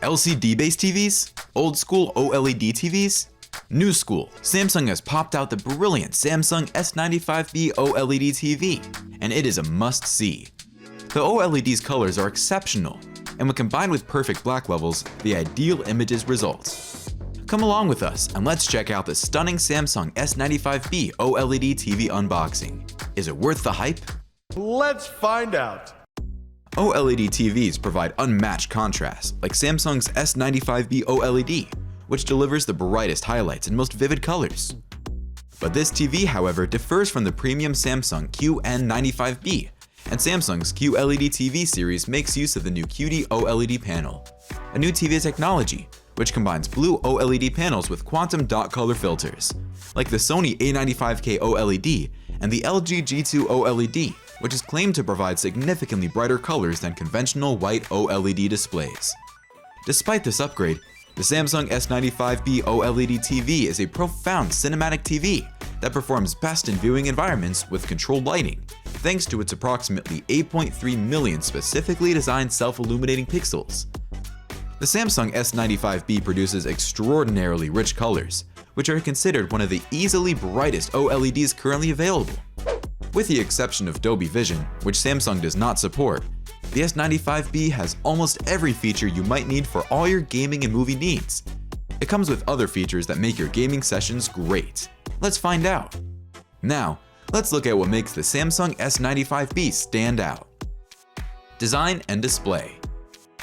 LCD-based TVs? Old school OLED TVs? New school, Samsung has popped out the brilliant Samsung S95b OLED TV, and it is a must-see. The OLED's colors are exceptional, and when combined with perfect black levels, the ideal images result. Come along with us and let's check out the stunning Samsung S95b OLED TV unboxing. Is it worth the hype? Let's find out! OLED TVs provide unmatched contrast, like Samsung's S95b OLED, which delivers the brightest highlights and most vivid colors. But this TV, however, differs from the premium Samsung QN95b, and Samsung's QLED TV series makes use of the new qd-oled panel, a new TV technology which combines blue OLED panels with quantum dot color filters, like the Sony A95k OLED and the LG G2 OLED, which is claimed to provide significantly brighter colors than conventional white OLED displays. Despite this upgrade, the Samsung S95b OLED TV is a profound cinematic TV that performs best in viewing environments with controlled lighting, thanks to its approximately 8.3 million specifically designed self-illuminating pixels. The Samsung S95b produces extraordinarily rich colors, which are considered one of the easily brightest OLEDs currently available. With the exception of Dolby Vision, which Samsung does not support, the S95b has almost every feature you might need for all your gaming and movie needs. It comes with other features that make your gaming sessions great. Let's find out. Now, let's look at what makes the Samsung S95b stand out. Design and display.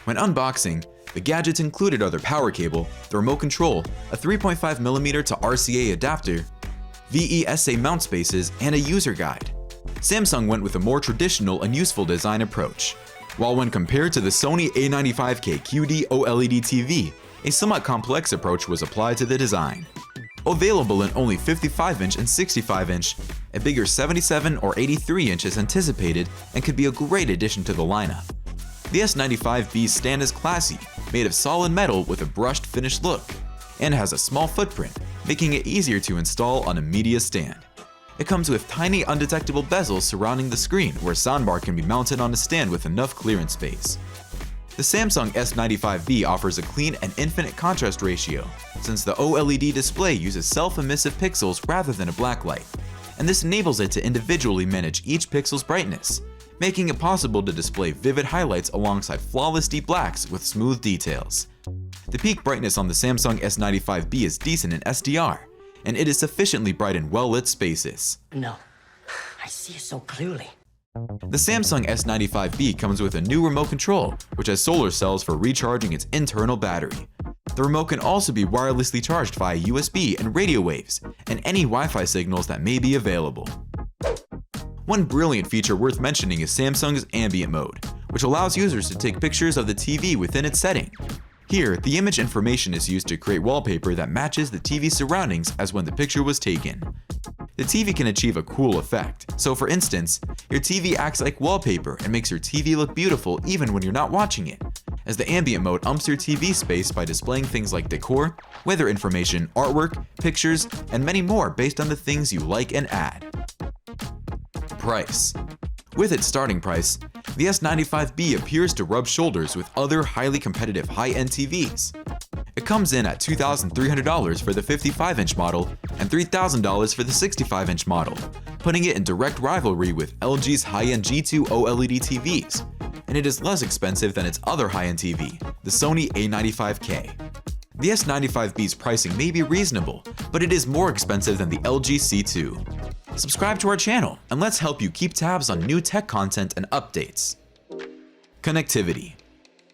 When unboxing, the gadgets included are their power cable, the remote control, a 3.5mm to RCA adapter, VESA mount spaces, and a user guide. Samsung went with a more traditional and useful design approach, while when compared to the Sony A95k qd-oled TV, a somewhat complex approach was applied to the design. Available in only 55-inch and 65-inch, a bigger 77 or 83-inch is anticipated and could be a great addition to the lineup. The S95b's stand is classy, made of solid metal with a brushed finished look, and has a small footprint, making it easier to install on a media stand. It comes with tiny undetectable bezels surrounding the screen where a soundbar can be mounted on a stand with enough clearance space. The Samsung S95b offers a clean and infinite contrast ratio, since the OLED display uses self-emissive pixels rather than a black light, and this enables it to individually manage each pixel's brightness, making it possible to display vivid highlights alongside flawless deep blacks with smooth details. The peak brightness on the Samsung S95b is decent in SDR, and it is sufficiently bright in well-lit spaces. No, I see it so clearly. The Samsung S95b comes with a new remote control, which has solar cells for recharging its internal battery. The remote can also be wirelessly charged via USB and radio waves, and any Wi-Fi signals that may be available. One brilliant feature worth mentioning is Samsung's ambient mode, which allows users to take pictures of the TV within its setting. Here, the image information is used to create wallpaper that matches the TV's surroundings as when the picture was taken. The TV can achieve a cool effect, so for instance, your TV acts like wallpaper and makes your TV look beautiful even when you're not watching it, as the ambient mode umps your TV space by displaying things like decor, weather information, artwork, pictures, and many more based on the things you like and add. Price. With its starting price, the S95b appears to rub shoulders with other highly competitive high-end TVs. It comes in at $2,300 for the 55-inch model and $3,000 for the 65-inch model, putting it in direct rivalry with LG's high-end G2 OLED TVs, and it is less expensive than its other high-end TV, the Sony A95k. The S95b's pricing may be reasonable, but it is more expensive than the LG C2. Subscribe to our channel and let's help you keep tabs on new tech content and updates. Connectivity.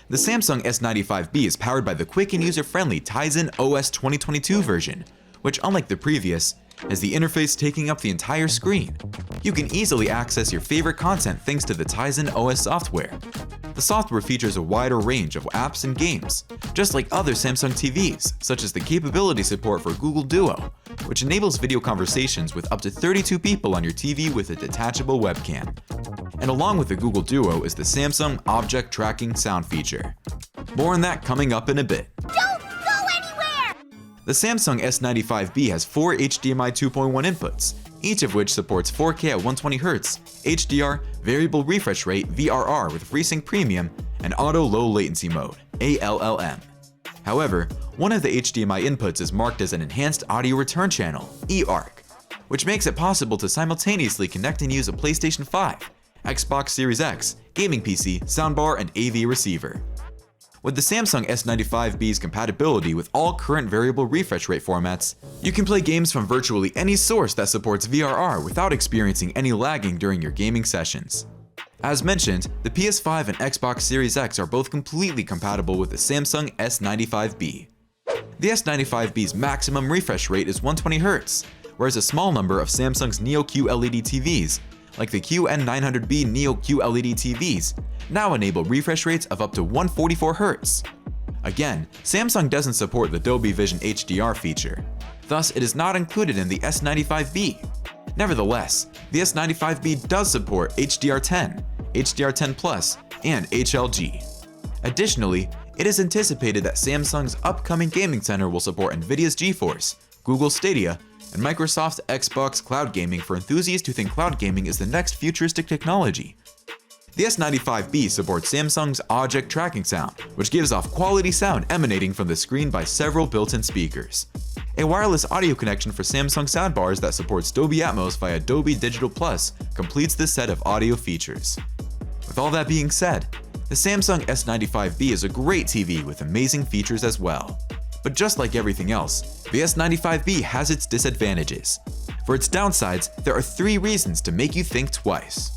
The Samsung S95b is powered by the quick and user-friendly Tizen OS 2022 version, which unlike the previous, has the interface taking up the entire screen. You can easily access your favorite content thanks to the Tizen OS software. The software features a wider range of apps and games, just like other Samsung TVs, such as the capability support for Google Duo, which enables video conversations with up to 32 people on your TV with a detachable webcam. And along with the Google Duo is the Samsung Object Tracking Sound feature. More on that coming up in a bit. Don't go anywhere! The Samsung S95b has 4 HDMI 2.1 inputs, each of which supports 4K at 120Hz, HDR, variable refresh rate VRR with FreeSync Premium, and Auto Low Latency Mode, ALLM. However, one of the HDMI inputs is marked as an Enhanced Audio Return Channel, EARC, which makes it possible to simultaneously connect and use a PlayStation 5, Xbox Series X, gaming PC, soundbar, and AV receiver. With the Samsung S95b's compatibility with all current variable refresh rate formats, you can play games from virtually any source that supports VRR without experiencing any lagging during your gaming sessions. As mentioned, the PS5 and Xbox Series X are both completely compatible with the Samsung S95b. The S95b's maximum refresh rate is 120Hz, whereas a small number of Samsung's Neo QLED TVs, like the QN900B Neo QLED TVs, now enable refresh rates of up to 144Hz. Again, Samsung doesn't support the Dolby Vision HDR feature, thus it is not included in the S95b. Nevertheless, the S95b does support HDR10, HDR10 Plus, and HLG. Additionally, it is anticipated that Samsung's upcoming gaming center will support Nvidia's GeForce, Google Stadia, and Microsoft's Xbox Cloud Gaming for enthusiasts who think cloud gaming is the next futuristic technology. The S95b supports Samsung's Object Tracking Sound, which gives off quality sound emanating from the screen by several built-in speakers. A wireless audio connection for Samsung soundbars that supports Dolby Atmos via Dolby Digital Plus completes this set of audio features. With all that being said, the Samsung S95b is a great TV with amazing features as well. But just like everything else, the S95b has its disadvantages. For its downsides, there are 3 reasons to make you think twice.